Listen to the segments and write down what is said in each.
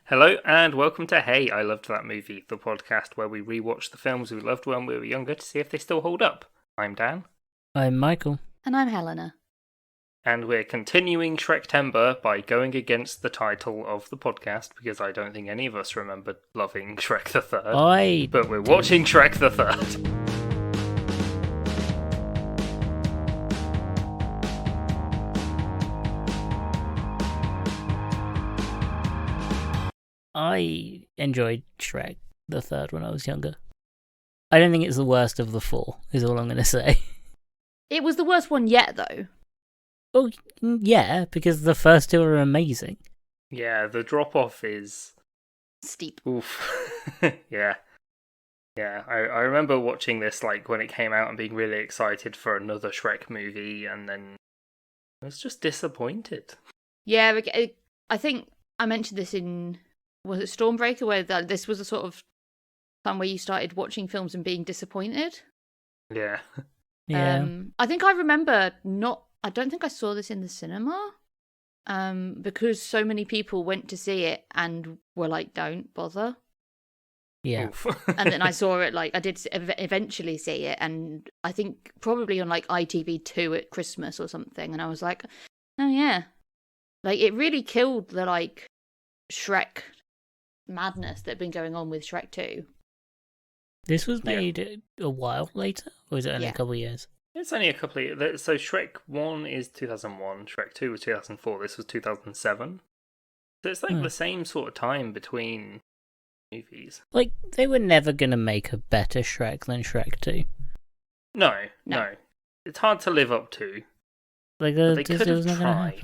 Hello and welcome to Hey, I Loved That Movie, the podcast where we rewatch the films we loved when we were younger to see if they still hold up. I'm Dan. I'm Michael. And I'm Helena. And we're continuing Shrek-tember by going against the title of the podcast because I don't think any of us remember loving Shrek the Third. But we're watching Shrek the Third. I enjoyed Shrek the Third when I was younger. I don't think it's the worst of the four, is all I'm going to say. It was the worst one yet, though. Oh, yeah, because the first two are amazing. Yeah, the drop-off is... steep. Oof. Yeah. Yeah, I remember watching this like when it came out and being really excited for another Shrek movie, and then I was just disappointed. Yeah, I think I mentioned this in... was it Stormbreaker, where this was a sort of time where you started watching films and being disappointed? Yeah. Yeah. I think I remember I don't think I saw this in the cinema, because so many people went to see it and were like, don't bother. Yeah. And then I saw it, I did eventually see it, and I think probably on ITV2 at Christmas or something, and I was like, oh yeah. It really killed the Shrek madness that had been going on with Shrek 2. This was made a while later, or was it only a couple of years? It's only a couple of years. So Shrek 1 is 2001, Shrek 2 was 2004, this was 2007. So it's the same sort of time between movies. They were never going to make a better Shrek than Shrek 2. No. It's hard to live up to. But they could have tried.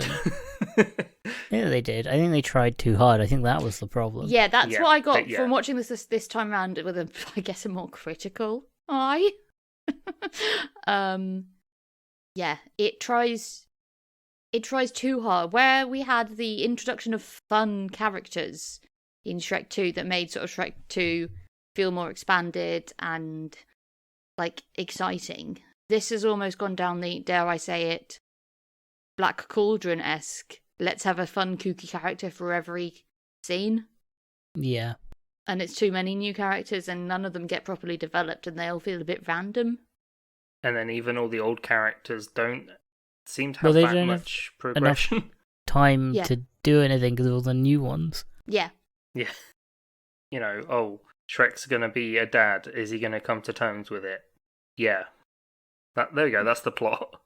Yeah, they did. I think they tried too hard. I think that was the problem. Yeah, that's what I got from watching this time round with I guess a more critical eye. Yeah, it tries too hard. Where we had the introduction of fun characters in Shrek 2 that made sort of Shrek 2 feel more expanded and exciting. This has almost gone down the, dare I say it, Black Cauldron-esque. Let's have a fun, kooky character for every scene. Yeah. And it's too many new characters and none of them get properly developed and they all feel a bit random. And then even all the old characters don't seem to have that much progression. Enough time to do anything because of all the new ones. Yeah. Yeah. Shrek's going to be a dad. Is he going to come to terms with it? Yeah. There we go, that's the plot.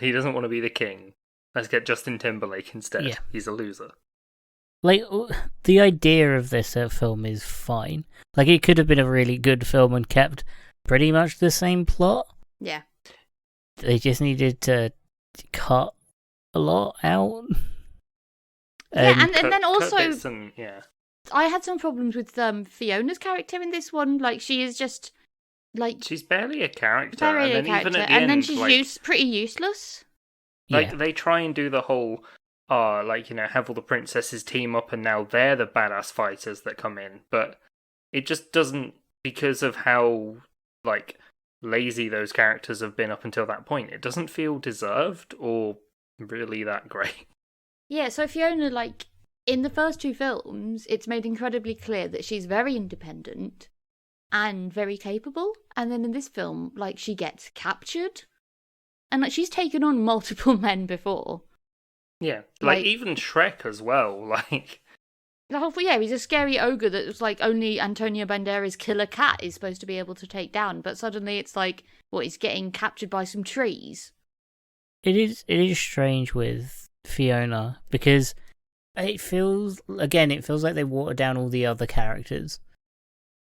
He doesn't want to be the king. Let's get Justin Timberlake instead. Yeah. He's a loser. The idea of this film is fine. It could have been a really good film and kept pretty much the same plot. Yeah. They just needed to cut a lot out. Yeah, and then also... I had some problems with Fiona's character in this one. She is just... she's barely a character. And then she's pretty useless. They try and do the whole, have all the princesses team up and now they're the badass fighters that come in. But it just doesn't, because of how, lazy those characters have been up until that point. It doesn't feel deserved or really that great. Yeah, so Fiona, in the first two films, it's made incredibly clear that she's very independent and very capable. And then in this film, she gets captured. And she's taken on multiple men before. Yeah, even Shrek as well. He's a scary ogre that's only Antonio Banderas' killer cat is supposed to be able to take down. But suddenly it's he's getting captured by some trees. It is strange with Fiona because it feels like they watered down all the other characters.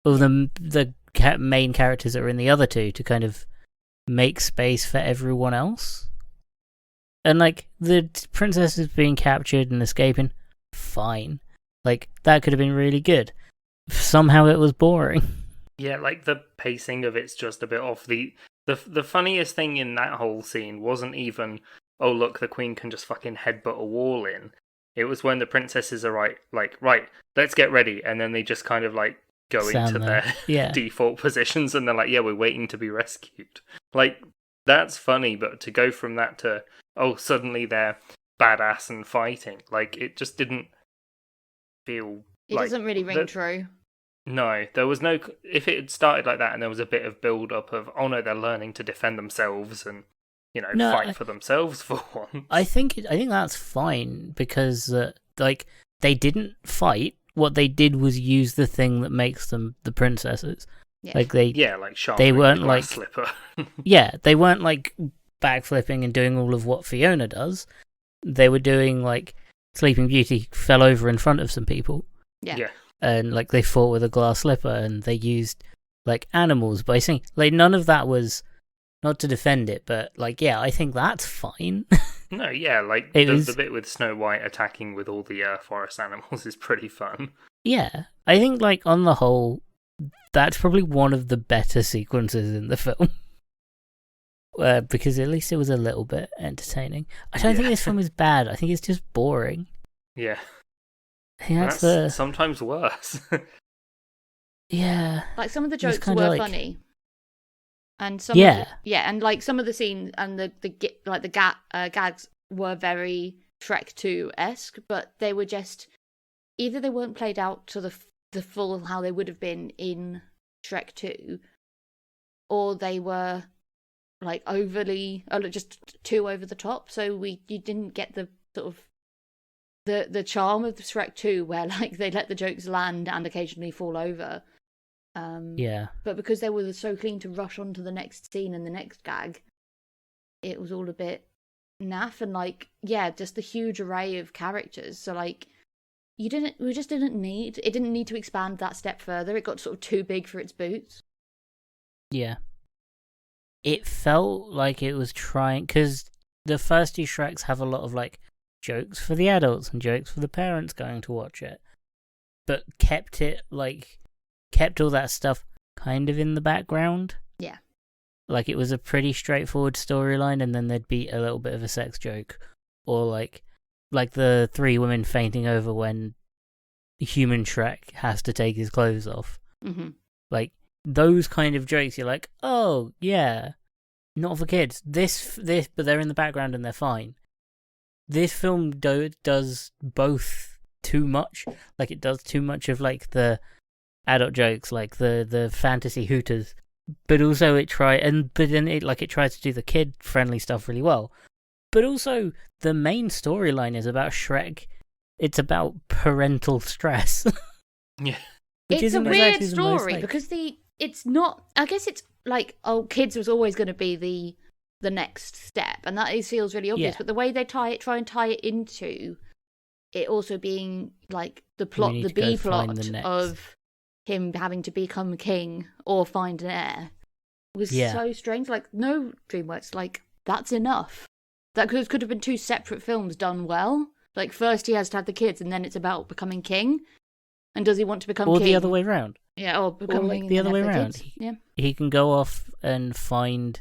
All the main characters that are in the other two to kind of make space for everyone else. And the princesses being captured and escaping, fine. That could have been really good. Somehow it was boring. Yeah, the pacing of it's just a bit off. The funniest thing in that whole scene wasn't even, oh look, the queen can just fucking headbutt a wall in. It was when the princesses are right, let's get ready, and then they just kind of go into their default positions and they're we're waiting to be rescued. That's funny, but to go from that to, suddenly they're badass and fighting, it just didn't feel It doesn't really ring true. No, there was no. If it had started like that and there was a bit of build up of, oh no, they're learning to defend themselves and, fight for themselves for once. I think that's fine because like they didn't fight. What they did was use the thing that makes them the princesses. Yeah. Like like Charlotte, they weren't the like slipper. yeah, they weren't like backflipping and doing all of what Fiona does. They were doing like Sleeping Beauty fell over in front of some people. Yeah. And like they fought with a glass slipper and they used like animals by saying like none of that was not to defend it, but like I think that's fine. No, yeah, like the bit with Snow White attacking with all the forest animals is pretty fun. Yeah, I think like on the whole, that's probably one of the better sequences in the film. Because at least it was a little bit entertaining. I don't think this film is bad. I think it's just boring. Yeah. I think that's sometimes worse. Yeah. Like some of the jokes were funny. And some and like some of the scenes and the gags were very Shrek 2-esque, but they were just either they weren't played out to the full how they would have been in Shrek 2, or they were like just too over the top. So you didn't get the sort of the charm of Shrek 2 where like they let the jokes land and occasionally fall over. But because they were so keen to rush on to the next scene and the next gag, it was all a bit naff and like just the huge array of characters. So like it didn't need to expand that step further. It got sort of too big for its boots. Yeah. It felt like it was trying, because the first two Shreks have a lot of like jokes for the adults and jokes for the parents going to watch it, but kept all that stuff kind of in the background. Yeah. Like it was a pretty straightforward storyline, and then there'd be a little bit of a sex joke, or like the three women fainting over when human Shrek has to take his clothes off. Mm-hmm. Like those kind of jokes, you're like, oh yeah, not for kids. This, but they're in the background and they're fine. This film does both too much. Like it does too much of like the adult jokes, like the fantasy hooters, but also it tries to do the kid friendly stuff really well. But also the main storyline is about Shrek. It's about parental stress. Yeah, it's a weird story because it's not. I guess it's like kids was always going to be the next step, and that feels really obvious. Yeah. But the way they try and tie it into it also being like the plot, the B plot of him having to become king or find an heir was so strange. Like, no, DreamWorks, like, that's enough. That could have been two separate films done well. Like, first he has to have the kids, and then it's about becoming king. And does he want to become king? Or the other way around. Yeah, or becoming like the other way around. He can go off and find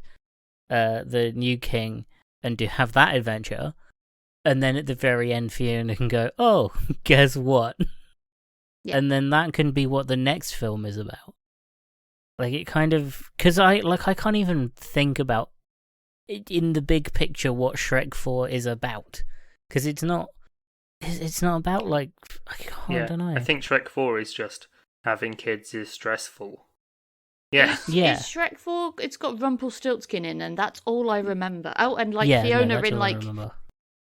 the new king and have that adventure. And then at the very end, Fiona can go, oh, guess what? Yeah. And then that can be what the next film is about. Like, it kind of... Because I can't even think about, in the big picture, what Shrek 4 is about. Because it's not about, like... I don't know. I think Shrek 4 is just having kids is stressful. Yeah. Is Shrek 4... It's got Rumpelstiltskin in, and that's all I remember. Oh, and, like, Fiona in, like...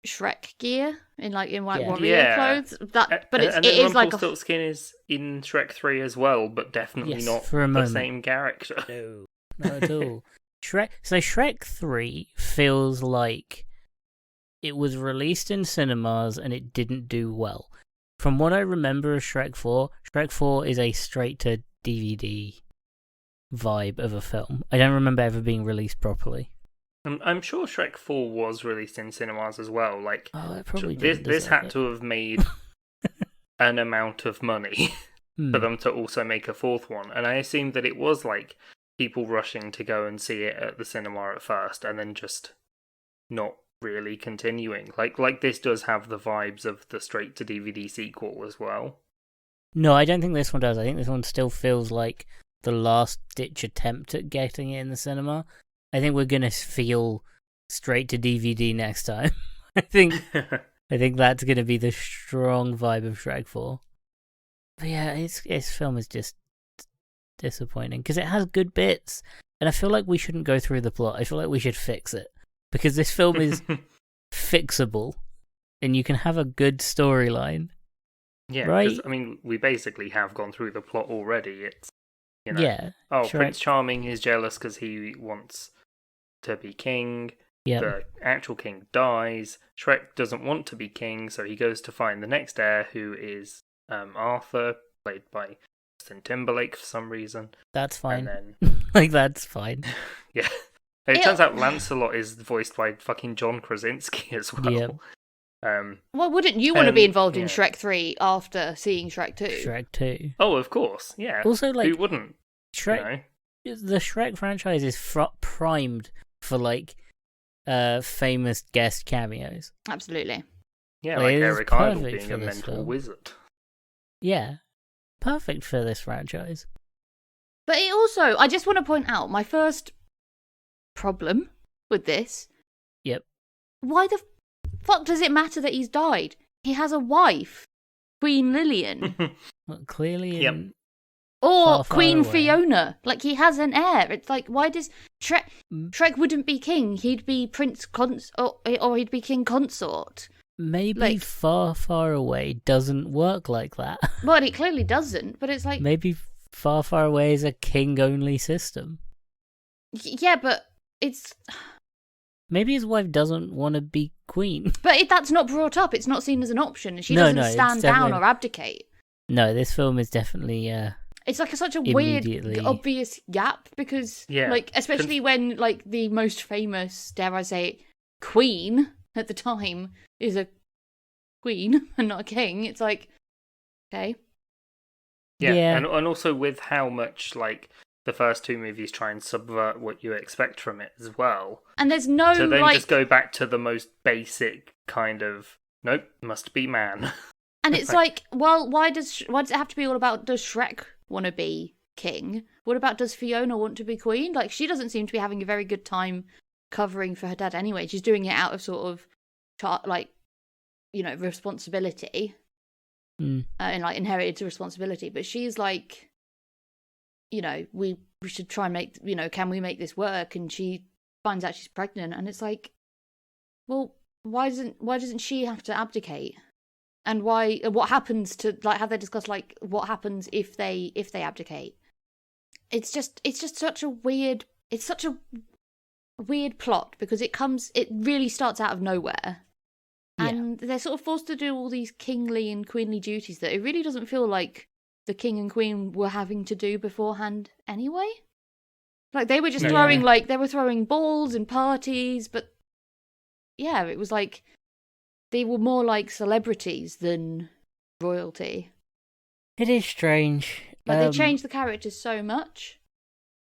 Shrek gear in white warrior clothes. But it is like Rumpelstiltskin is in Shrek 3 as well, but definitely not for the same character. No, not at all. Shrek 3 feels like it was released in cinemas and it didn't do well. From what I remember of Shrek 4 is a straight to DVD vibe of a film. I don't remember ever being released properly. I'm sure Shrek 4 was released in cinemas as well. Like, it probably this had to have made an amount of money for them to also make a fourth one. And I assume that it was like people rushing to go and see it at the cinema at first, and then just not really continuing. Like this does have the vibes of the straight to DVD sequel as well. No, I don't think this one does. I think this one still feels like the last ditch attempt at getting it in the cinema. I think we're gonna feel straight to DVD next time. I think that's gonna be the strong vibe of Shrek 4. But yeah, its film is just disappointing because it has good bits, and I feel like we shouldn't go through the plot. I feel like we should fix it because this film is fixable, and you can have a good storyline. Yeah, right? because, I mean, we basically have gone through the plot already. It's, you know, Yeah. Shrek. Prince Charming is jealous because he wants to be king. Yeah. The actual king dies. Shrek doesn't want to be king, so he goes to find the next heir, who is Arthur, played by Justin Timberlake for some reason. That's fine. And then... like, that's fine. Yeah. It turns out Lancelot is voiced by fucking John Krasinski as well. Yep. Why wouldn't you want to be involved in Shrek 3 after seeing Shrek 2? Shrek 2. Oh, of course, yeah. Also, like, who wouldn't? Shrek, the Shrek franchise is primed for, like, famous guest cameos. Absolutely. Yeah, like Eric Idle being a mental wizard. Yeah. Perfect for this franchise. But it also, I just want to point out, my first problem with this. Yep. Why the fuck does it matter that he's died? He has a wife, Queen Lillian. Well, clearly in... Or Queen Fiona. Like, he has an heir. It's like, why does... Shrek wouldn't be king. He'd be prince or he'd be king consort. Maybe like, far, far away doesn't work like that. Well, it clearly doesn't, but it's like... Maybe far, far away is a king-only system. Yeah, but it's... Maybe his wife doesn't want to be queen. But that's not brought up. It's not seen as an option. And she doesn't stand down or abdicate. No, this film is definitely... it's like such a weird, obvious gap because, like, especially when, like, the most famous, dare I say, queen at the time is a queen and not a king. It's like, okay. Yeah. And also with how much, like, the first two movies try and subvert what you expect from it as well. And there's no, so then just go back to the most basic kind of, nope, must be man. And it's like, well, why does it have to be all about, does Shrek want to be king? What about, does Fiona want to be queen? Like, she doesn't seem to be having a very good time covering for her dad anyway. She's doing it out of sort of, like, you know, responsibility. And, like, inherited responsibility. But she's like, you know, we should try and make, you know, can we make this work? And she finds out she's pregnant. And it's like, well, why doesn't she have to abdicate? And what happens to, like, have they discussed, like, what happens if they abdicate? It's just such a weird plot because it really starts out of nowhere. And they're sort of forced to do all these kingly and queenly duties that it really doesn't feel like the king and queen were having to do beforehand anyway. Like, they were just throwing balls and parties, but yeah, it was like, they were more like celebrities than royalty. It is strange. But they changed the characters so much.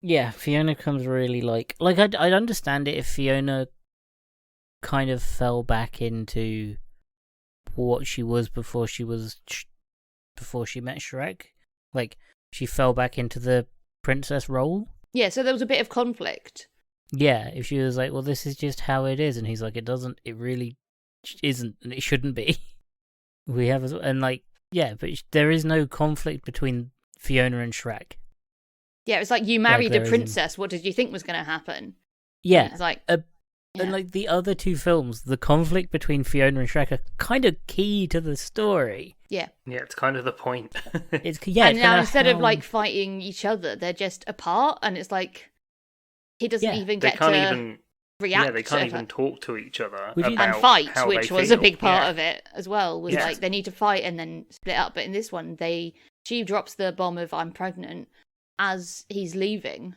Yeah, Fiona comes really like I'd understand it if Fiona kind of fell back into what she was before she met Shrek. Like, she fell back into the princess role. Yeah, so there was a bit of conflict. Yeah, if she was like, well, this is just how it is, and he's like, it really isn't, and it shouldn't be. We have, and like, yeah, but there is no conflict between Fiona and Shrek. Yeah, it's like, you married a princess, what did you think was going to happen? Yeah. It's like... And like the other two films, the conflict between Fiona and Shrek are kind of key to the story. Yeah, it's kind of the point. And now instead of like fighting each other, they're just apart, and it's like he doesn't even get to react. Yeah, they can't even talk to each other and fight, which was a big part of it as well. Was like they need to fight and then split up. But in this one, she drops the bomb of "I'm pregnant" as he's leaving.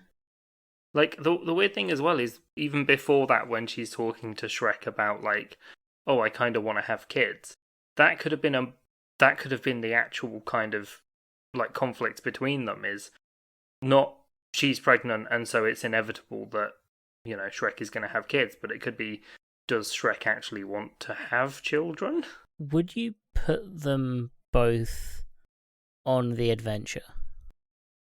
Like, the weird thing as well is, even before that, when she's talking to Shrek about, like, oh, I kind of want to have kids, that could have been the actual kind of, like, conflict between them, is not she's pregnant and so it's inevitable that, you know, Shrek is going to have kids, but it could be, does Shrek actually want to have children? Would you put them both on the adventure?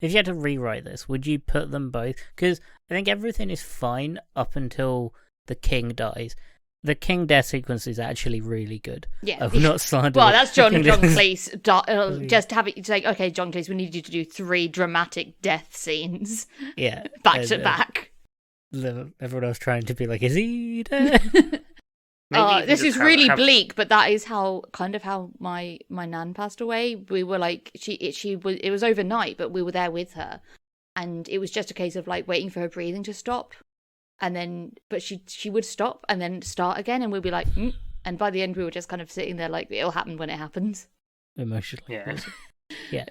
If you had to rewrite this, would you put them both? Because I think everything is fine up until the king dies. the King death sequence is actually really good. Yeah. I'm not slandering. Well, that's John King death- Cleese. Just have it like, okay, John Cleese, we need you to do 3 dramatic death scenes. Yeah. Back to back. Everyone else trying to be like, is he dead? This is really bleak, but that is how my nan passed away. We were like, it was overnight, but we were there with her, and it was just a case of like waiting for her breathing to stop, and then but she would stop and then start again, and we'd be like, and by the end we were just kind of sitting there like, it'll happen when it happens. Emotionally, yeah.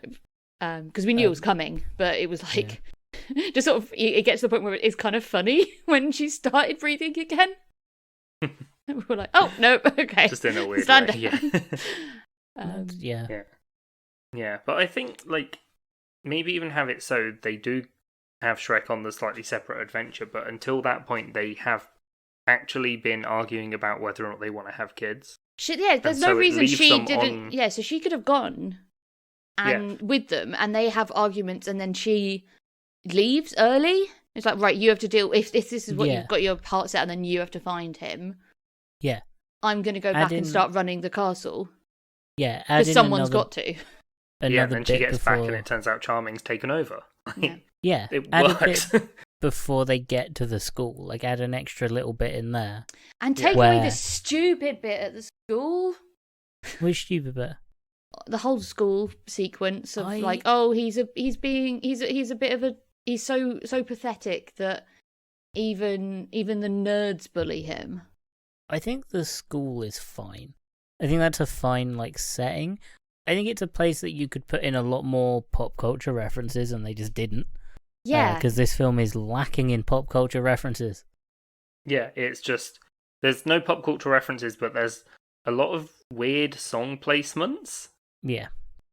Because we knew it was coming, but it was like just sort of it gets to the point where it's kind of funny when she started breathing again. We were like, oh no, okay, just in a weird stand way. Yeah. But I think like maybe even have it so they do have Shrek on the slightly separate adventure, but until that point they have actually been arguing about whether or not they want to have kids. There's no reason she didn't. Yeah, so she could have gone and with them, and they have arguments, and then she leaves early. It's like, right, you have to deal if this is what you've got your part set, and then you have to find him. Yeah, I'm going to go back and start running the castle. Yeah, because someone's got to. Then she gets back, and it turns out Charming's taken over. Yeah, it works. Before they get to the school, like add an extra little bit in there, and take away the stupid bit at the school. Which stupid bit? The whole school sequence of like, oh, he's so pathetic that even the nerds bully him. I think the school is fine. I think that's a fine like setting. I think it's a place that you could put in a lot more pop culture references, and they just didn't. Yeah, because this film is lacking in pop culture references. Yeah, it's just there's no pop culture references, but there's a lot of weird song placements. Yeah.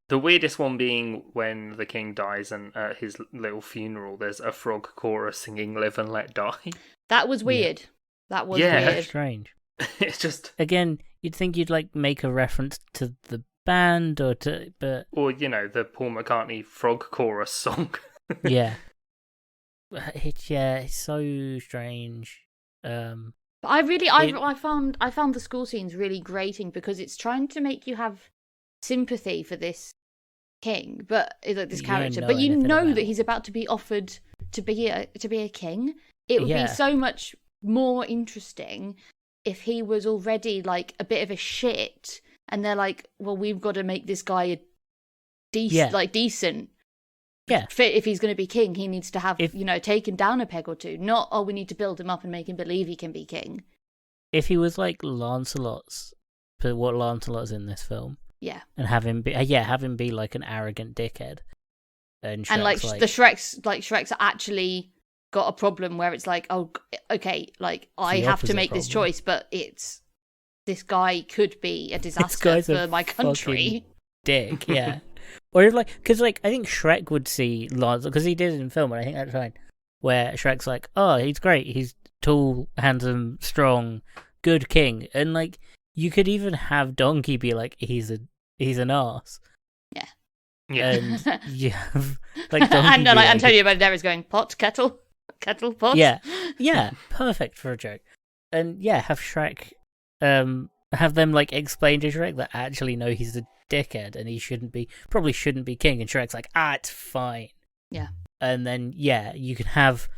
The weirdest one being when the king dies, and at his little funeral, there's a frog chorus singing "Live and Let Die." That was weird. Yeah. That was weird. That's strange. It's just again, you'd think you'd like make a reference to the band or the Paul McCartney frog chorus song. Yeah. It's so strange. But I found the school scenes really grating because it's trying to make you have sympathy for this king, but this character, but you know that he's about to be offered to be a king. It would be so much more interesting if he was already like a bit of a shit, and they're like, well, we've got to make this guy a decent. Yeah. Fit. If he's going to be king, he needs to have taken down a peg or two. Not, we need to build him up and make him believe he can be king. If he was like Lancelot's, what Lancelot's in this film, and have him be like an arrogant dickhead, and Shrek's actually got a problem where it's like, oh, okay, like I have to make this choice, but this guy could be a disaster for my country. Dick, yeah. Or if because I think Shrek would see Lancelot, because he did it in film, and I think that's fine. Where Shrek's like, oh, he's great, he's tall, handsome, strong, good king, and like you could even have Donkey be like, he's an arse. Yeah. And you have like Donkey and Antonio Banderas going pot kettle pot. Yeah, perfect for a joke. And have Shrek, have them like explain to Shrek that actually no, he's a dickhead and he probably shouldn't be king, and Shrek's like, it's fine. Yeah. And then you can have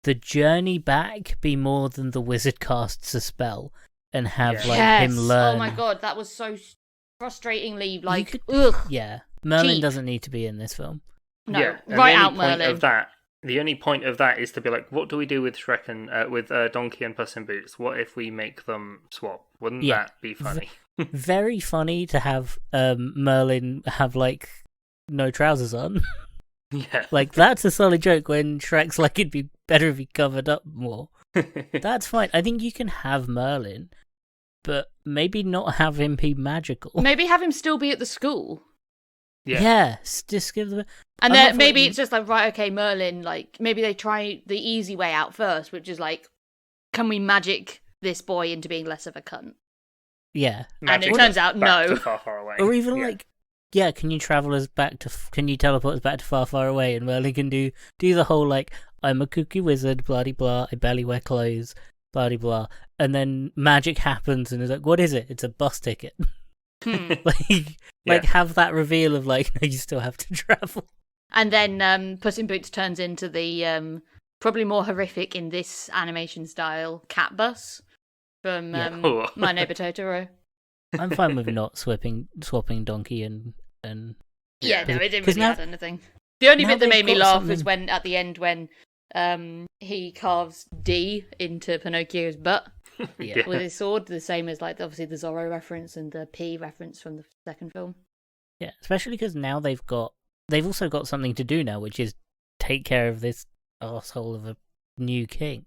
the journey back be more than the wizard casts a spell, and have him learn. Oh my god, that was so frustratingly ugh. Yeah, Merlin cheap. Doesn't need to be in this film. No, right out Merlin. The only point of that is to be like, what do we do with Shrek and with Donkey and Puss in Boots? What if we make them swap? Wouldn't that be funny? Very funny to have Merlin have like no trousers on. Yeah, like that's a solid joke. When Shrek's like, it'd be better if he covered up more. That's fine. I think you can have Merlin, but maybe not have him be magical. Maybe have him still be at the school. Yeah, just give them. And then maybe it's just like, right, okay, Merlin, like, maybe they try the easy way out first, which is like, can we magic this boy into being less of a cunt? Yeah. And it turns out no. Far, far away. Or even can you can you teleport us back to far, far away? And Merlin can do the whole like, I'm a kooky wizard, blah de blah, I barely wear clothes. blah blah blah, and then magic happens, and it's like, what is it? It's a bus ticket. Like have that reveal of like, no, you still have to travel. And then Puss in Boots turns into the probably more horrific in this animation style cat bus from My Neighbor Totoro. I'm fine with not swapping Donkey and yeah, no, it didn't 'cause really now- add anything. The only now bit that they've made me got laugh something- was when at the end when he carves D into Pinocchio's butt Yeah. with his sword, the same as like obviously the Zorro reference and the P reference from the second film. Yeah, especially because now they've also got something to do now, which is take care of this arsehole of a new king.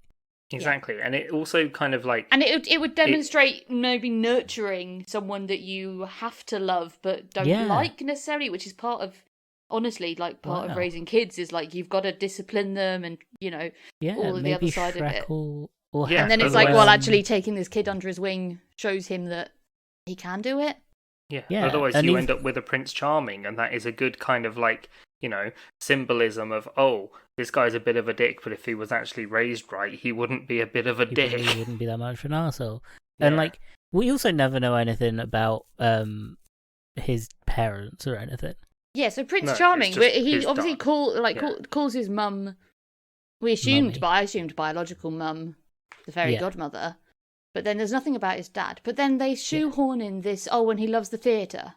Exactly, and it also kind of like... And it would demonstrate maybe nurturing someone that you have to love but don't like necessarily, which is part of, honestly, like part of raising kids is like you've got to discipline them and, you know, all of the other side Shrek of it. Or And then it's like, well, actually taking this kid under his wing shows him that he can do it. Yeah, otherwise and you end up with a Prince Charming, and that is a good kind of like, you know, symbolism of, oh, this guy's a bit of a dick, but if he was actually raised right, he wouldn't be a bit of a he dick. probably wouldn't be that much of an arsehole. Yeah. And like, we also never know anything about his parents or anything. Yeah, so Prince No, Charming, it's just he his obviously dad. calls his mum. We assumed, Mummy. but I assumed biological mum, the fairy Yeah. godmother. But then there's nothing about his dad. But then they shoehorn in this. Oh, and he loves the theatre,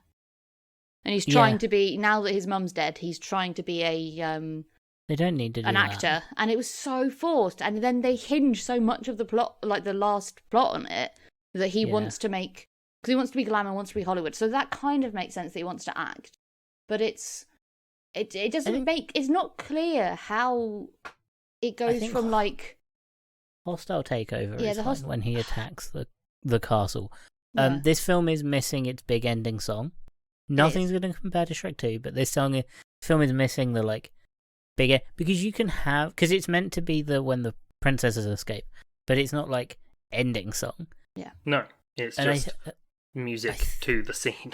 and he's trying to be, now that his mum's dead, he's trying to be They don't need to do an that. actor, and it was so forced. And then they hinge so much of the plot, like the last plot on it, that he wants to make, because he wants to be glamour, wants to be Hollywood. So that kind of makes sense that he wants to act, but it doesn't make, it's not clear how it goes think from like hostile takeover Yeah, is the fine when he attacks the castle. Yeah. This film is missing its big ending song. Nothing's going to compare to Shrek 2, but this film is missing the like bigger, because you can have, because it's meant to be the when the princesses escape, but it's not like ending song. No, it's And just music to the scene.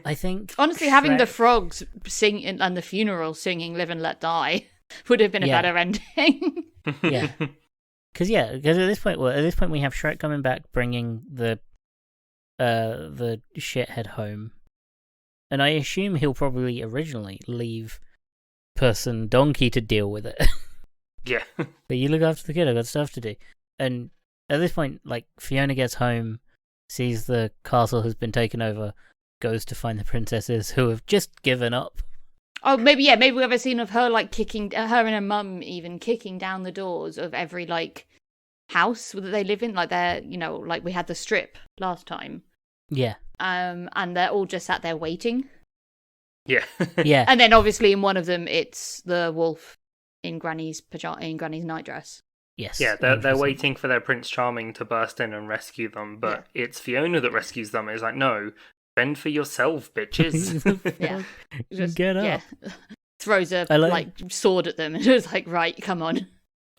I think honestly having the Shrek- frogs sing and the funeral singing "Live and Let Die" would have been a better ending. Yeah. Because at this point we have Shrek coming back, bringing the shithead home, and I assume he'll probably originally leave person Donkey to deal with it. Yeah. But you look after the kid. I've got stuff to do. And at this point, like, Fiona gets home, sees the castle has been taken over, goes to find the princesses who have just given up. Oh, maybe we have a scene of her like kicking, her and her mum even kicking down the doors of every like house that they live in, like they're, you know, like we had the strip last time. Yeah. And they're all just sat there waiting. Yeah. Yeah. And then obviously in one of them it's the wolf in Granny's nightdress. Yes. Yeah, they're 100%. waiting for their Prince Charming to burst in and rescue them, but it's Fiona that rescues them. It's like, no, fend for yourself, bitches. Yeah. Just, Get up. Yeah. Throws a I like sword at them and it was like, right, come on.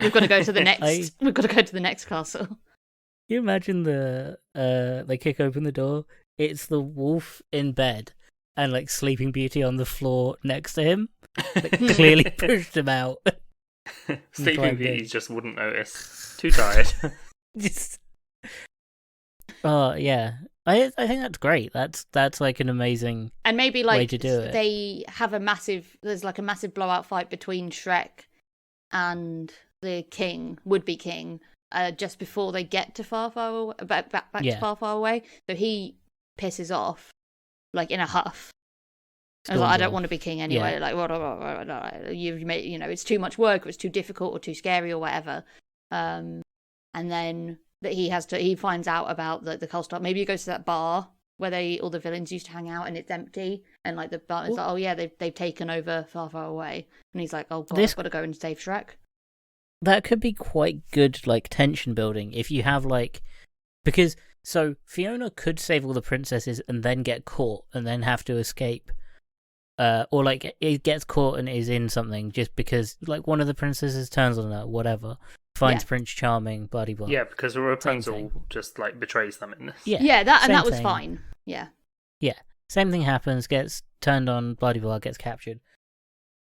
We've got to go to the next we've got to go to the next castle. Can you imagine they kick open the door, it's the wolf in bed and like Sleeping Beauty on the floor next to him. Like, clearly pushed him out. Sleeping Beauty just wouldn't notice. Too tired. Just yeah. I think that's great. That's like an amazing And maybe way like to do it. they have there's like a massive blowout fight between Shrek and the king, would-be king, just before they get to Far Far Away, back to Far Far Away. So he pisses off, like in a huff. I was like, I don't want to be king anyway. Yeah. Like, you've made, you know, it's too much work, or it's too difficult, or too scary, or whatever. And then that he finds out about the castle. Maybe he goes to that bar where all the villains used to hang out, and it's empty. And like the bar is like, oh yeah, they've taken over Far Far Away. And he's like, oh god, I've got to go and save Shrek. That could be quite good, like, tension building if you have like, because so Fiona could save all the princesses and then get caught and then have to escape. Or like it gets caught and is in something just because like one of the princesses turns on her, whatever, finds Prince Charming, bloody blah. Yeah, because Rapunzel just like betrays them in this. Yeah, that was thing. fine. Yeah. Yeah, same thing happens, gets turned on, bloody blah, gets captured,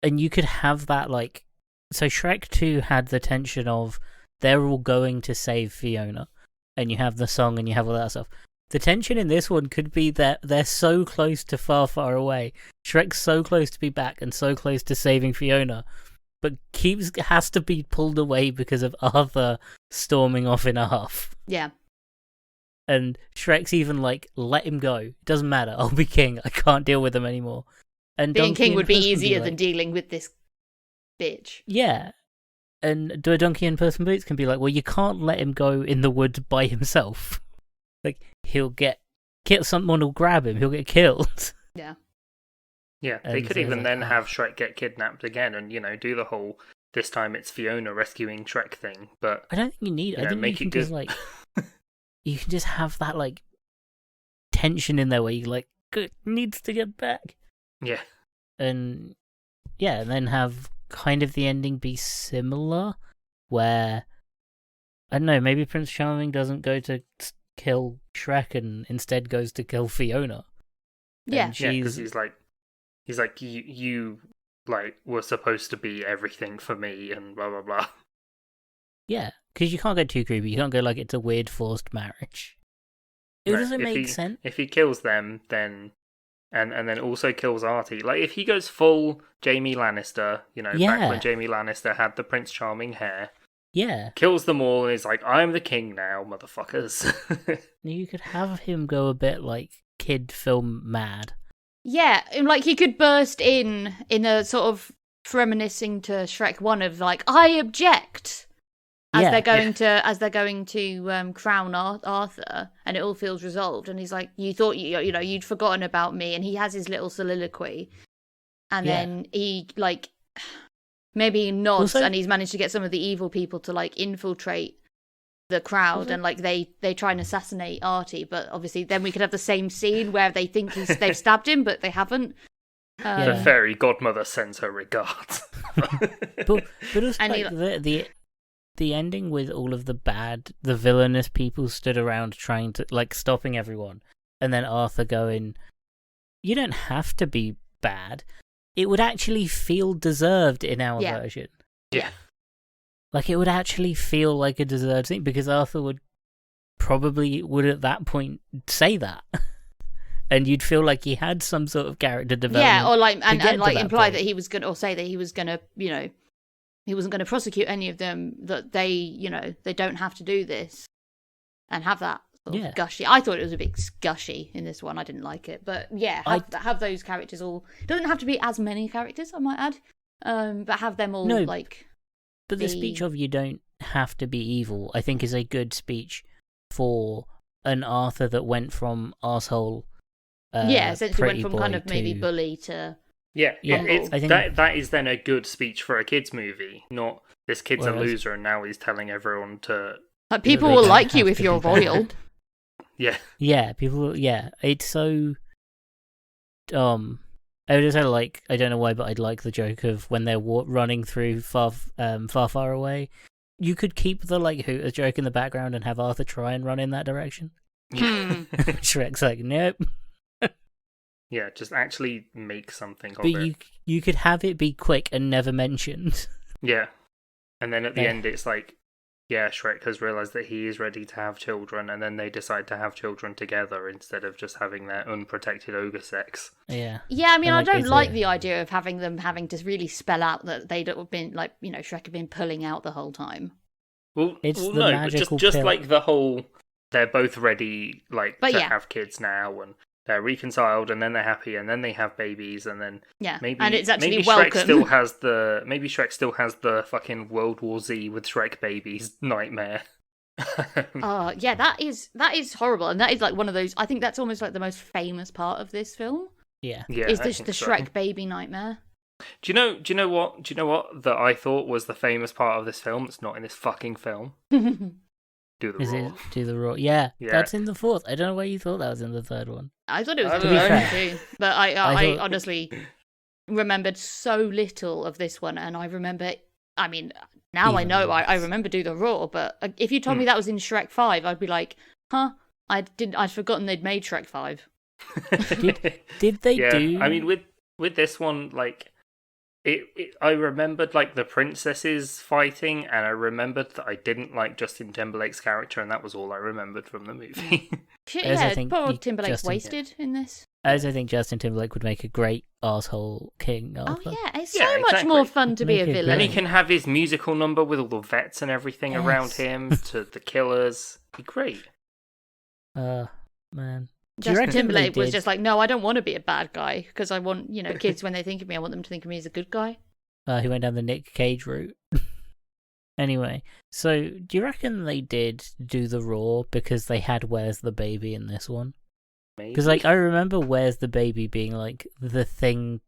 and you could have that like. So Shrek 2 had the tension of they're all going to save Fiona, and you have the song and you have all that stuff. The tension in this one could be that they're so close to far, far away. Shrek's so close to be back and so close to saving Fiona, but has to be pulled away because of Arthur storming off in a huff. Yeah. And Shrek's even like, let him go. It doesn't matter. I'll be king. I can't deal with him anymore. And Being Donkey king and would be Puss easier like, than dealing with this bitch. Yeah. And Donkey and Puss in Boots can be like, well, you can't let him go in the woods by himself. Like, he'll get killed. Someone will grab him. He'll get killed. Yeah. Yeah, they And could so even like, then have Shrek get kidnapped again and, do the whole, this time it's Fiona rescuing Shrek thing, but... I don't think you need it. I think make you it can good. just, like... you can just have that, like, tension in there where you, like, it needs to get back. Yeah. And, yeah, and then have kind of the ending be similar, where... I don't know, maybe Prince Charming doesn't go to kill Shrek and instead goes to kill Fiona. Yeah. And Yeah, because he's like, you like, were supposed to be everything for me, and blah, blah, blah. Yeah, because you can't go too creepy. You can't go like it's a weird forced marriage. It No, doesn't if make he- sense. If he kills them, then... And then also kills Artie. Like, if he goes full Jaime Lannister, back Yeah. when Jaime Lannister had the Prince Charming hair, Yeah, kills them all, and is like, I'm the king now, motherfuckers. you could have him go a bit like kid film mad. Yeah, and, like he could burst in a sort of reminiscing to Shrek 1 of like, I object, as Yeah. they're going to crown Arthur, and it all feels resolved, and he's like, you thought you'd forgotten about me, and he has his little soliloquy, and Yeah. then he like maybe he nods, Also- and he's managed to get some of the evil people to like infiltrate the crowd, Also- and like they try and assassinate Artie, but obviously then we could have the same scene where they think they've stabbed him, but they haven't. The Yeah. fairy godmother sends her regards. But also And like, the ending with all of the villainous people stood around trying to like stopping everyone, and then Arthur going, "You don't have to be bad." It would actually feel deserved in our Yeah. version. Yeah. Like, it would actually feel like a deserved thing, because Arthur would at that point say that. And you'd feel like he had some sort of character development. Yeah, or like, to get and to like that imply point. that he was going to, or say that he was going to, he wasn't going to prosecute any of them, that they, they don't have to do this and have that sort Yeah. of gushy. I thought it was a bit gushy in this one. I didn't like it. But yeah, have those characters all. It doesn't have to be as many characters, I might add, but have them all No, like. But the speech of "you don't have to be evil," I think, is a good speech for an Arthur that went from arsehole. Essentially went pretty from kind boy of maybe to- bully to. Yeah, Yeah, it's, I think- that is then a good speech for a kids movie, not this kid's a Whereas- loser and now he's telling everyone to... Like, people they will don't like you have if to you're be royal. bad. Yeah. Yeah, people. Yeah, it's so. I would just say, like, I don't know why, but I'd like the joke of when they're running through far, far away. You could keep the like Hooters joke in the background and have Arthur try and run in that direction. Hmm. Shrek's like, nope. Yeah, just actually make something of But it. you could have it be quick and never mentioned. Yeah. And then at the Yeah. end it's like, yeah, Shrek has realised that he is ready to have children, and then they decide to have children together instead of just having their unprotected ogre sex. Yeah. Yeah, I mean, And, I like, don't it's like a- the idea of having them having to really spell out that they'd have been like, Shrek had been pulling out the whole time. Well, It's well the no, but magical just pill. like the whole, they're both ready, like, But to yeah. have kids now, and they're reconciled, and then they're happy, and then they have babies, and then Yeah, maybe and it's actually maybe welcome. Shrek still has the fucking World War Z with Shrek babies nightmare. Yeah, that is horrible, and that is like one of those. I think that's almost like the most famous part of this film Yeah. Yeah, is I the think so. Shrek baby nightmare. Do you know what that I thought was the famous part of this film? It's not in this fucking film. Do the Is raw. it do the raw? Yeah, Yeah. that's in the fourth. I don't know why you thought that was in the third one. I thought it was I in don't the know. first too, but I thought- honestly remembered so little of this one, and I remember. I mean, now I Even know I worse. remember Do the Raw, but if you told me that was in Shrek 5, I'd be like, huh? I'd forgotten they'd made Shrek 5. Did they yeah, do? I mean, with this one, like, I remembered like the princesses fighting, and I remembered that I didn't like Justin Timberlake's character, and that was all I remembered from the movie. Shit, As I yeah, think poor you- Timberlake's Justin- wasted in this. I also think Justin Timberlake would make a great asshole King Oh Arthur. yeah, it's Yeah, so much exactly. more fun to be a Make it villain. And he can have his musical number with all the vets and everything around Yes. him to the killers. Be great. Man. Do you Justin reckon they Timberlake was did- just like, no, I don't want to be a bad guy because I want, kids when they think of me, I want them to think of me as a good guy. He went down the Nick Cage route. Anyway, so do you reckon they did do the Raw because they had Where's the Baby in this one? Maybe. Because, like, I remember Where's the Baby being, like, the thing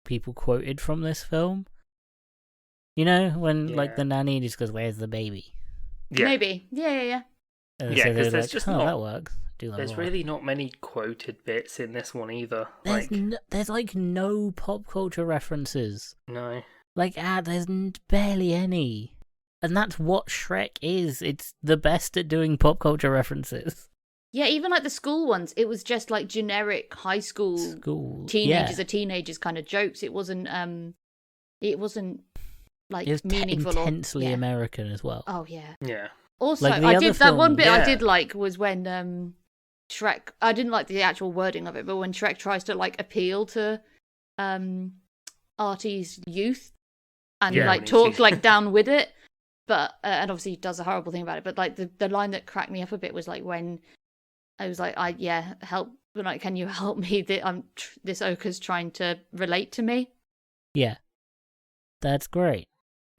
people quoted from this film. You know, when, like, Yeah. the nanny just goes, Where's the baby? yeah. Maybe. Yeah. And Yeah, so 'cause they're there's like, just oh, not- that works. Do that There's Raw. really not many quoted bits in this one either. There's like no pop culture references. No. Like, there's barely any. And that's what Shrek is. It's the best at doing pop culture references. Yeah, even like the school ones, it was just like generic high school School. teenagers Yeah. are teenagers kind of jokes. It wasn't like It was meaningful intensely or American as well. Oh yeah. Yeah. Also, Like the I other did that one film- bit I Yeah. did like was when Shrek. I didn't like the actual wording of it, but when Shrek tries to like appeal to Artie's youth and Yeah, like when talk he's- like down with it, but and obviously he does a horrible thing about it. But like the line that cracked me up a bit was like when I was like, help. Like, can you help me? This ochre's trying to relate to me. Yeah. That's great.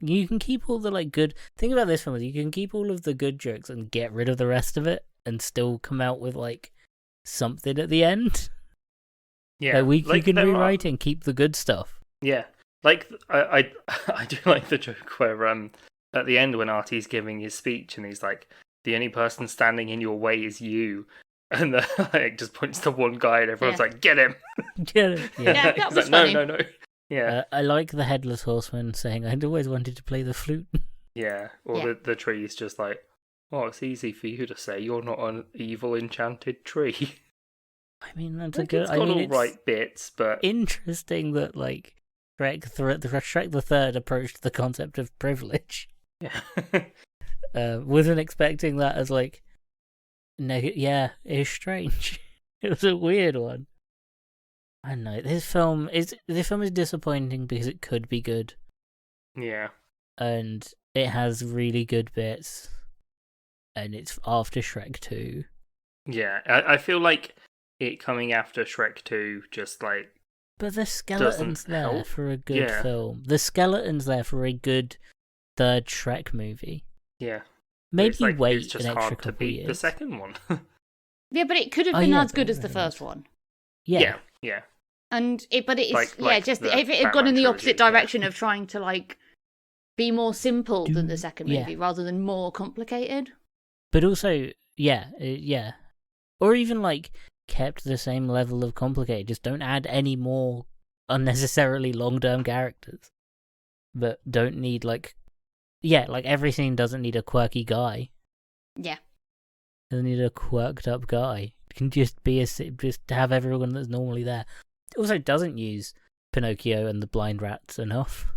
You can keep all the, like, good... Think about this film, you can keep all of the good jokes and get rid of the rest of it and still come out with, like, something at the end. Yeah. Like, you can there are- rewrite and keep the good stuff. Yeah. Like, I I do like the joke where, at the end when Artie's giving his speech and he's like, the only person standing in your way is you. And like, just points to one guy and everyone's Yeah. like, get him! Get it? Yeah, that He's was like, funny. No. Yeah. I like the Headless Horseman saying, I'd always wanted to play the flute. Yeah. Or Yeah. the tree's just like, oh, it's easy for you to say. You're not an evil enchanted tree. I mean, that's Like, a good... it's I got mean, all it's right bits, but interesting that, like, Shrek the Third approached the concept of privilege. yeah. Wasn't expecting that as, like... Yeah, it's strange. It was a weird one. I don't know. This film is disappointing because it could be good, Yeah. and it has really good bits, and it's after Shrek 2. Yeah. I feel like it coming after Shrek 2 just like, But the skeleton's Doesn't there help. for a good Yeah. film. The skeleton's there for a good third Shrek movie. yeah. Maybe it's like, wait it's just an extra hard to couple beat years. the second one. Yeah, but it could have Oh, been yeah, as good as the very first much. one. Yeah. Yeah. And but it's Like just the if it had gone in Batman the opposite trilogy, yeah. direction of trying to like be more simple than the second Yeah. movie rather than more complicated. But also, yeah. Or even, like, kept the same level of complicated. Just don't add any more unnecessarily long-term characters. But don't need, like... Yeah, like, every scene doesn't need a quirky guy. Yeah. Doesn't need a quirked up guy. It can just be just have everyone that's normally there. It also doesn't use Pinocchio and the blind rats enough.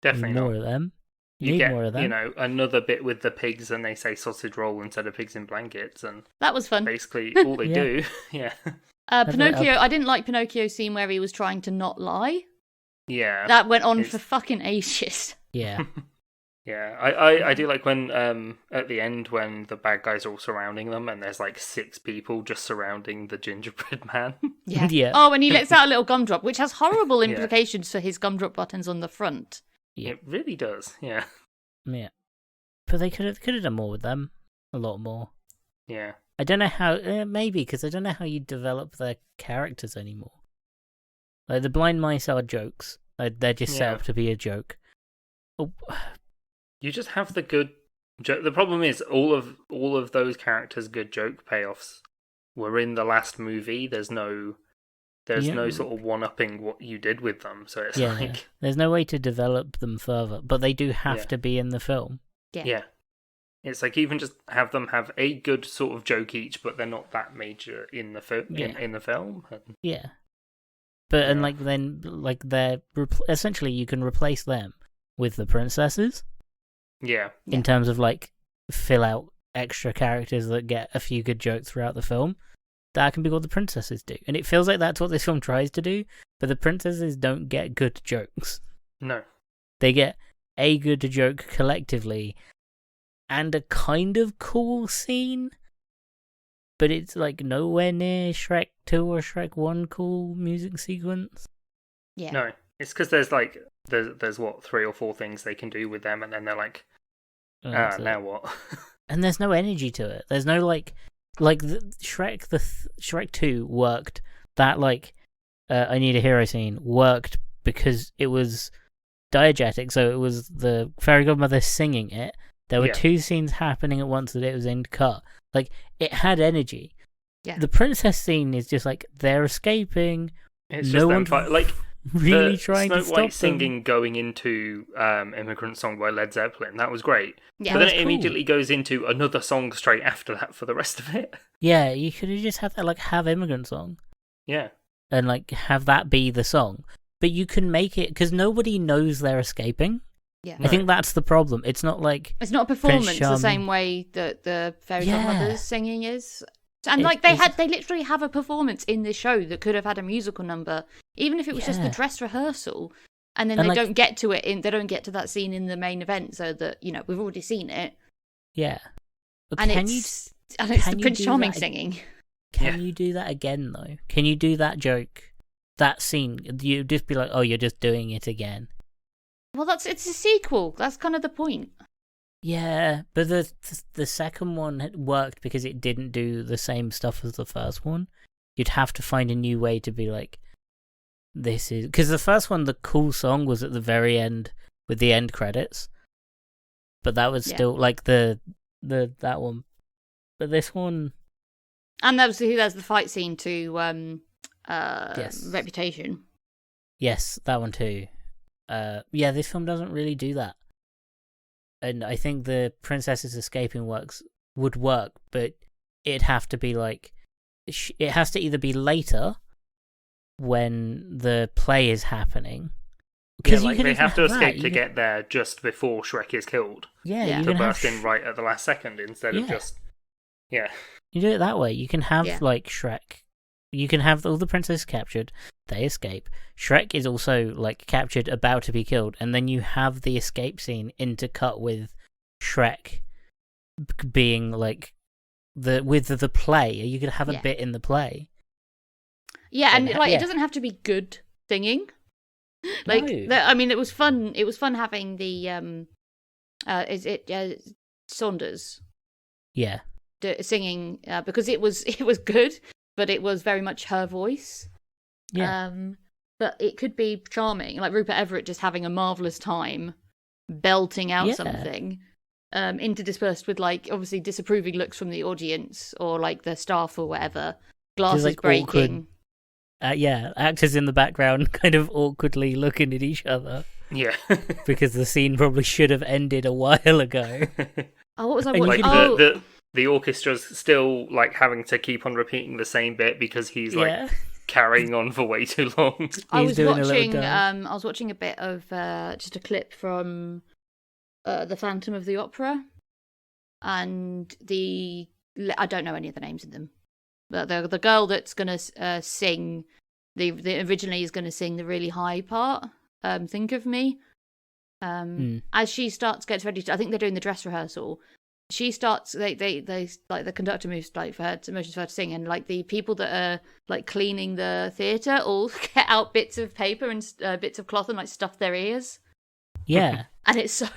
Definitely Need more not. of them. You Need get, more of them. another bit with the pigs and they say sausage roll instead of pigs in blankets, and That was fun. basically all they Yeah. do. Yeah. Pinocchio, I didn't like Pinocchio's scene where he was trying to not lie. Yeah. That went on It's- for fucking ages. Yeah. Yeah, I do like when at the end when the bad guys are all surrounding them and there's like 6 people just surrounding the gingerbread man. Yeah. Yeah. Oh, and he lets out a little gumdrop, which has horrible Yeah. implications for his gumdrop buttons on the front. Yeah. It really does. Yeah. Yeah. But they could have done more with them. A lot more. Yeah. I don't know how. Maybe because I don't know how you develop their characters anymore. Like the blind mice are jokes. They're just set Yeah. up to be a joke. Oh, You just have the good the problem is all of those characters' good joke payoffs were in the last movie. There's no Yeah. sort of one-upping what you did with them. So it's yeah. like There's no way to develop them further, but they do have Yeah. to be in the film. yeah. It's like even just have them have a good sort of joke each, but they're not that major in the Yeah. in the film. And Yeah. But and Yeah. like then like they're essentially you can replace them with the princesses Yeah. Yeah. in terms of like fill out extra characters that get a few good jokes throughout the film. That can be what the princesses do, and it feels like that's what this film tries to do. But the princesses don't get good jokes. No. They get a good joke collectively, and a kind of cool scene. But it's like nowhere near Shrek 2 or Shrek 1 cool music sequence. Yeah. No. It's because there's like there's what 3 or 4 things they can do with them, and then they're like, That's it. now what? And there's no energy to it. There's no like Shrek 2 worked. That like I Need a Hero scene worked because it was diegetic. So it was the fairy godmother singing it. There were 2 scenes happening at once that it was intercut. Like it had energy. Yeah. The princess scene is just like they're escaping. It's No just them one like really the trying Snow to stop White them. singing going into Immigrant Song by Led Zeppelin. That was great. Yeah. But then That's it cool. immediately goes into another song straight after that for the rest of it. Yeah, you could have just had that like have Immigrant Song Yeah. and like have that be the song. But you can make it because nobody knows they're escaping. Yeah. I think that's the problem. It's not like It's not a performance the Charming. same way that the fairy Yeah. godmother's singing is. And It- like it's- they literally have a performance in this show that could have had a musical number, even if it was just the Yeah. dress rehearsal. And then And, they like- don't get to it they don't get to that scene in the main event, so that we've already seen it. yeah. But And can you it's the can you Prince do Charming that- singing. can you do that again though? Can you do that joke, that scene? You just be like, oh, you're just doing it again. Well, it's a sequel. That's kind of the point. Yeah, but the second one had worked because it didn't do the same stuff as the first one. You'd have to find a new way to be like, this is because the first one, the cool song was at the very end with the end credits, but that was Yeah. still like the that one. But this one, And obviously, there's the fight scene to Yes. Reputation. yes, that one too. Yeah, this film doesn't really do that, and I think the princesses escaping would work, but it'd have to be like, it has to either be later when the play is happening, Yeah, you like can they even have to that. escape You to can- get there just before Shrek is killed. Yeah, Yeah. you To can have burst in right at the last second instead of Yeah. just... Yeah. You do it that way. You can have Yeah. like Shrek. You can have all the princesses captured. They escape. Shrek is also like captured, about to be killed, and then you have the escape scene intercut with Shrek being like the play. You could have a Yeah. bit in the play. Yeah, and And like yeah. it doesn't have to be good singing. Like, No. I mean, it was fun. It was fun having the is it Saunders Yeah, singing because it was good, but it was very much her voice. yeah, But it could be charming, like Rupert Everett just having a marvelous time belting out Yeah. something, interdispersed with like obviously disapproving looks from the audience or like the staff or whatever. Glasses like, breaking. awkward. Yeah. Actors in the background kind of awkwardly looking at each other Yeah. because the scene probably should have ended a while ago. Oh, what was I And you watching? could- Oh, the orchestra's still like having to keep on repeating the same bit because he's like Yeah. carrying on for way too long. I He's was doing a little watching. dance. I was watching a bit of just a clip from the Phantom of the Opera, and I don't know any of the names of them, but the girl that's gonna sing the originally is gonna sing the really high part. Think of Me. As she gets ready to, I think they're doing the dress rehearsal. She starts. They like the conductor moves like motions for her to sing, and like the people that are like cleaning the theatre all get out bits of paper and bits of cloth and like stuff their ears. Yeah. And it's so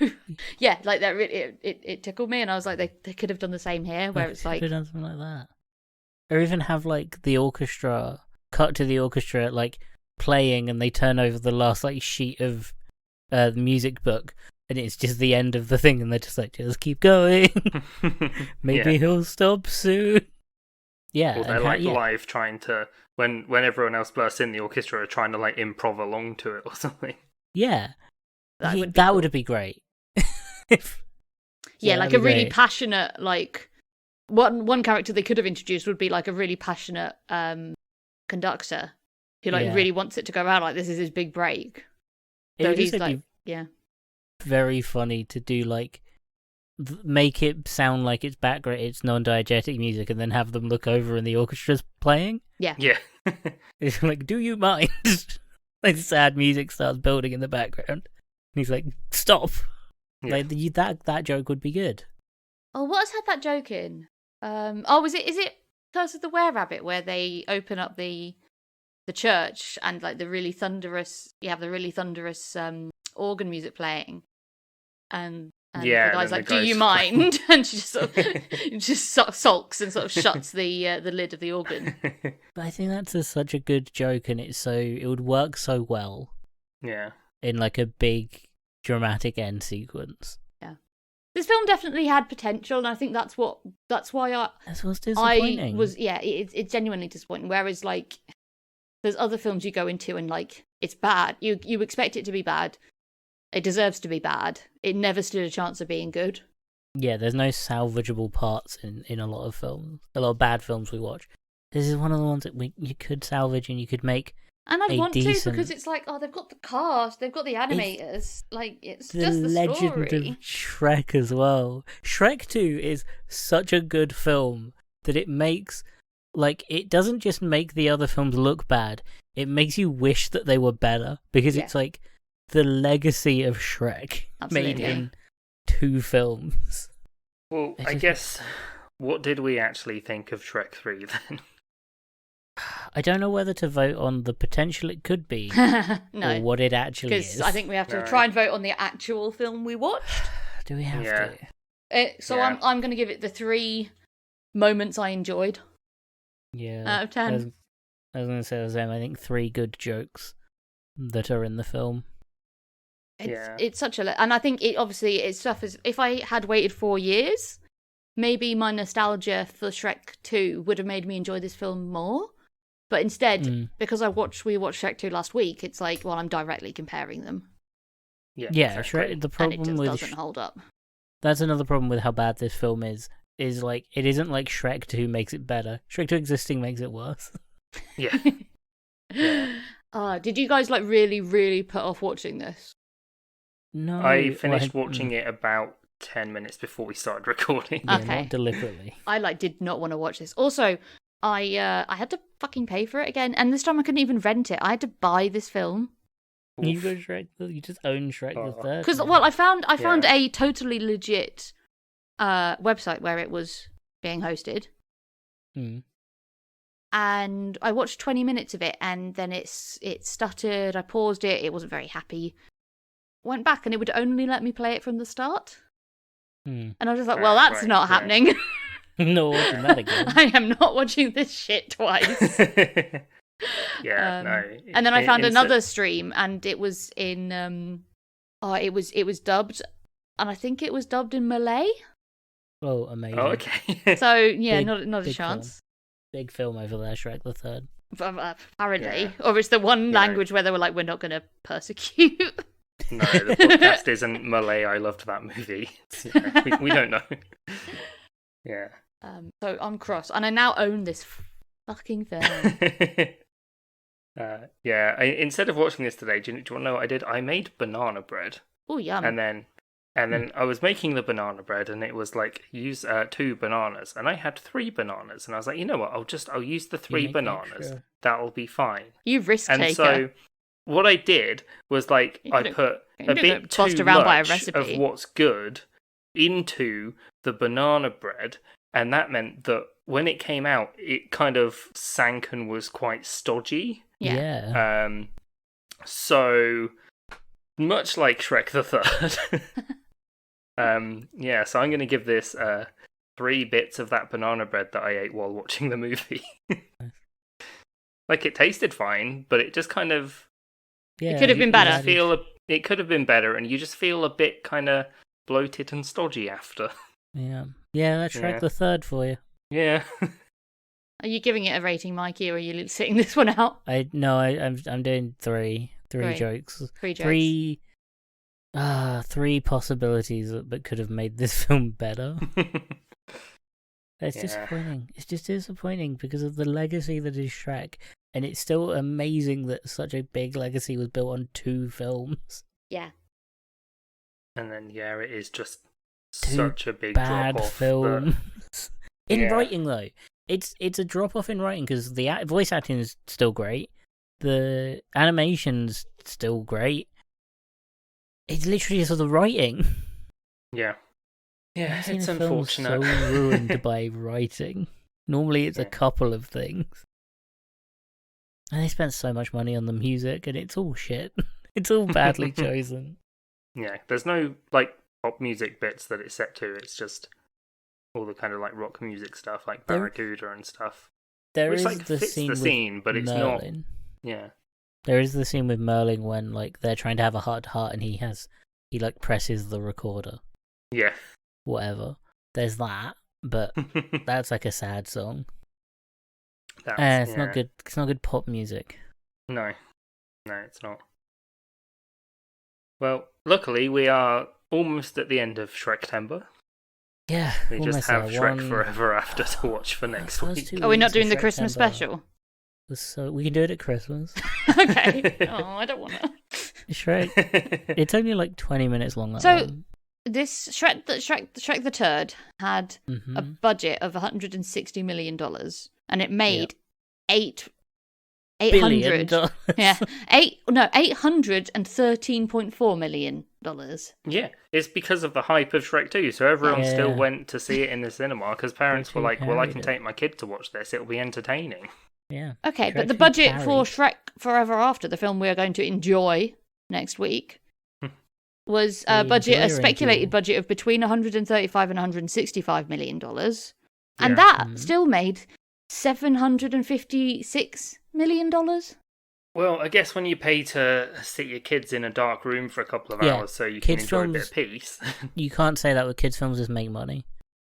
yeah, like that. Really, it tickled me, and I was like, they could have done the same here, where it's like could have done something like that, or even have like the orchestra cut to the orchestra like playing, and they turn over the last like sheet of the music book, and it's just the end of the thing, and they're just like, just keep going. Maybe Yeah. he'll stop soon. Yeah, Or they're and like yeah. live trying to when everyone else bursts in, the orchestra are trying to like improv along to it or something. Yeah, That would be that cool. would be great. If- yeah, like a that'd be really great. passionate like one character they could have introduced would be like a really passionate conductor who really wants it to go out, like this is his big break. It So would he's also like, be yeah. very funny to do like make it sound like it's background, it's non-diegetic music, and then have them look over and the orchestra's playing. Yeah. It's like, do you mind? Like sad music starts building in the background, and he's like, stop. Yeah. Like that joke would be good. Oh, what has had that joke in? Is it Curse of the Were-Rabbit where they open up the church and like the really thunderous organ music playing, and the guy's like, "Do you mind?" And she just sulks and sort of shuts the lid of the organ. But I think that's such a good joke, and it would work so well. Yeah. In like a big dramatic end sequence. Yeah. This film definitely had potential, and I think that's why That's what's disappointing. It's genuinely disappointing. Whereas like there's other films you go into and like it's bad. You expect it to be bad. It deserves to be bad. It never stood a chance of being good. Yeah, there's no salvageable parts in a lot of films. A lot of bad films we watch. This is one of the ones that you could salvage and you could make. And I want to because it's like, oh, they've got the cast, they've got the animators. It's just the legend story. of Shrek as well. Shrek 2 is such a good film that it makes, like, it doesn't just make the other films look bad. It makes you wish that they were better because it's like the legacy of Shrek made in 2 films. Well, I guess, what did we actually think of Shrek 3 then? I don't know whether to vote on the potential it could be no, or what it actually is. Because I think we have to try and vote on the actual film we watched. Do we have to? I'm going to give it the 3 moments I enjoyed. Yeah. Out of 10. I was going to say the same. I think 3 good jokes that are in the film. It's such a... And I think it suffers... If I had waited 4 years, maybe my nostalgia for Shrek 2 would have made me enjoy this film more. But instead, because we watched Shrek 2 last week, it's like, well, I'm directly comparing them. Yeah, exactly. Shrek, the problem and it just doesn't hold up. That's another problem with how bad this film is like, it isn't like Shrek 2 makes it better. Shrek 2 existing makes it worse. Yeah. Did you guys, like, really, really put off watching this? No. I finished watching it about 10 minutes before we started recording. Yeah, not deliberately. I, did not want to watch this. Also... I had to fucking pay for it again, and this time I couldn't even rent it. I had to buy this film. You just own Shrek the Third. Because I found a totally legit website where it was being hosted, and I watched 20 minutes of it, and then it stuttered. I paused it. It wasn't very happy. Went back, and it would only let me play it from the start. And I was just like, well, that's not happening. No, watching that again. I am not watching this shit twice. No. And then I found another stream, and it was in it was dubbed, and I think it was dubbed in Malay. Oh, amazing! Oh, okay. So yeah, not a chance. Film. Big film over there, Shrek the Third. Apparently, or it's the one language where they were like, we're not going to persecute. No, the podcast isn't Malay. I loved that movie. We don't know. Yeah. So I'm cross, and I now own this fucking film. Instead of watching this today, do you want to know what I did? I made banana bread. Oh, yum! And then I was making the banana bread, and it was like use 2 bananas, and I had 3 bananas, and I was like, you know what? I'll use the 3 bananas. Extra. That'll be fine. You risk taker. And so what I did was like I put a bit too much of what's good into the banana bread. And that meant that when it came out, it kind of sank and was quite stodgy. Yeah. So, much like Shrek the Third. So I'm going to give this 3 bits of that banana bread that I ate while watching the movie. Like, it tasted fine, but it just kind of... Yeah, it could have been better. It could have been better, and you just feel a bit kind of bloated and stodgy after. Yeah, that's Shrek the Third for you. Yeah. Are you giving it a rating, Mikey, or are you sitting this one out? I'm doing 3 jokes. 3 jokes. 3 possibilities that could have made this film better. It's disappointing. It's just disappointing because of the legacy that is Shrek. And it's still amazing that such a big legacy was built on 2 films. Yeah. And then, it is just 2 such a big bad drop-off. films. In Yeah. writing, though. It's a drop-off in writing, because the voice acting is still great. The animation's still great. It's literally just the writing. Yeah. Yeah, I've seen it's a film unfortunate. so ruined by writing. Normally it's a couple of things. And they spent so much money on the music, and it's all shit. It's all badly chosen. Yeah, there's no, like, pop music bits that it's set to. It's just all the kind of, like, rock music stuff, like Barracuda and stuff. There Which, is like, the fits scene the with scene, but it's Merlin. not... Yeah. There is the scene with Merlin when, like, they're trying to have a heart-to-heart, and he like, presses the recorder. Yeah. Whatever. There's that, but that's, like, a sad song. That's, It's not good. It's not good pop music. No, it's not. Well, luckily we are almost at the end of Shrektember. Yeah, We just have Shrek Forever After to watch for next week. Are we not doing the Christmas special? So we can do it at Christmas. Okay. Oh, I don't want to. Shrek. It's only like 20 minutes long. That So one. this Shrek the Third had a budget of $160 million, and it made $813.4 million. Yeah, it's because of the hype of Shrek 2, so everyone still went to see it in the cinema, because parents were like, well, I can take my kid to watch this, it'll be entertaining. Yeah. Okay, Shrek but the 2 budget carried. for Shrek Forever After, the film we are going to enjoy next week, was a speculated budget of between $135 and $165 million. And that still made $756 million. Well, I guess when you pay to sit your kids in a dark room for a couple of hours so you can kids' enjoy a bit films- of peace. You can't say that with kids' films just make money.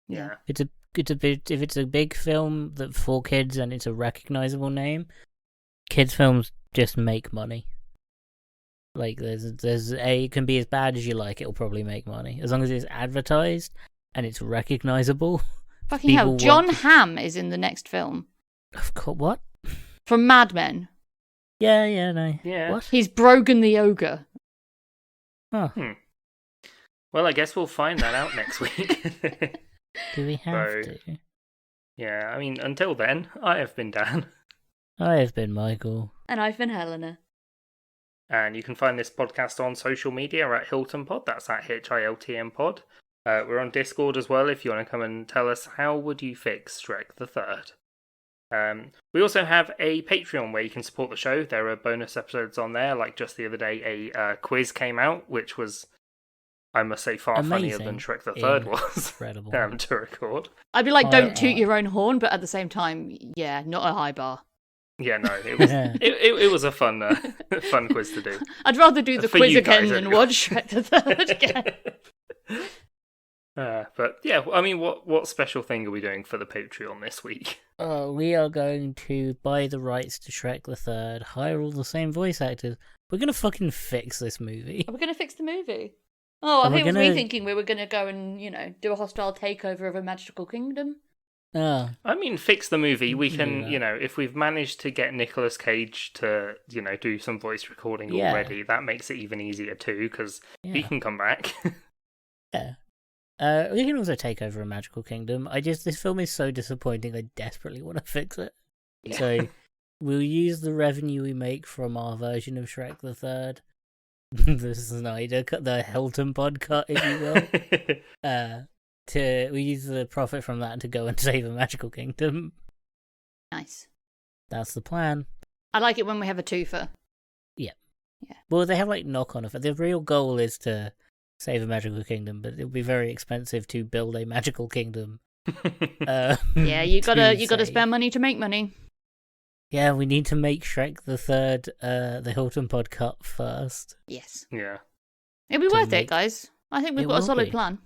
Yeah. It's a bit, if it's a big film that for kids and it's a recognizable name, kids' films just make money. Like it can be as bad as you like, it'll probably make money as long as it's advertised and it's recognizable. Fucking hell, John Hamm is in the next film. Of course, what? From Mad Men. Yeah, no. Yeah. What? He's Brogan the Ogre. Oh. Well, I guess we'll find that out next week. Do we have to? Yeah, I mean, until then, I have been Dan. I have been Michael. And I've been Helena. And you can find this podcast on social media at Hilton Pod. That's at HILTM Pod. We're on Discord as well if you want to come and tell us how would you fix Shrek the Third. We also have a Patreon where you can support the show. There are bonus episodes on there. Like just the other day, a quiz came out, which was, I must say, far funnier than Shrek the Third was. Incredible. To record. I'd be like, don't toot your own horn, but at the same time, yeah, not a high bar. Yeah, no, it was it was a fun quiz to do. I'd rather do the For quiz you again guys, than anyway. watch Shrek the Third again. But yeah, I mean, what special thing are we doing for the Patreon this week? We are going to buy the rights to Shrek the Third, hire all the same voice actors. We're going to fucking fix this movie. Are we going to fix the movie? Oh, I think it was me thinking we were going to go and, do a hostile takeover of a magical kingdom. Oh. I mean, fix the movie. We can, if we've managed to get Nicolas Cage to, do some voice recording already, that makes it even easier too, because he can come back. Yeah. We can also take over a magical kingdom. This film is so disappointing, I desperately want to fix it. Yeah. So, we'll use the revenue we make from our version of Shrek the Third, the Hilton pod cut, if you will, we use the profit from that to go and save a magical kingdom. Nice. That's the plan. I like it when we have a twofer. Yeah. Well, they have knock-on effect. The real goal is to save a magical kingdom, but it'll be very expensive to build a magical kingdom. Yeah, you gotta spend money to make money. Yeah, we need to make Shrek the Third, the Hilton pod cut first. Yes. Yeah. It'll be worth it, guys. I think we've got a solid plan.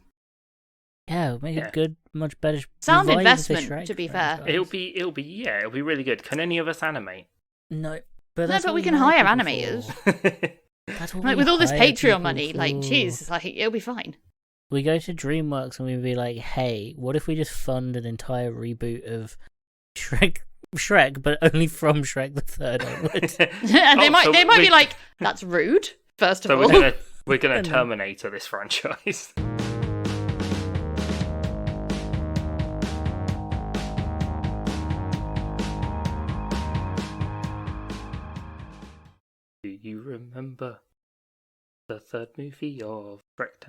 Yeah, make it good, much better. Sound revive the investment, Shrek to be franchise. fair. It'll be really good. Can any of us animate? No, But that's what we can hire hire people animators. for. That's what we With all this hire Patreon people money, for. it'll be fine. We go to DreamWorks and we'd be like, hey, what if we just fund an entire reboot of Shrek Shrek, but only from Shrek the Third onwards. And they might be like, that's rude. First of So all, we're gonna Terminator this franchise. Do you remember the third movie of Shrek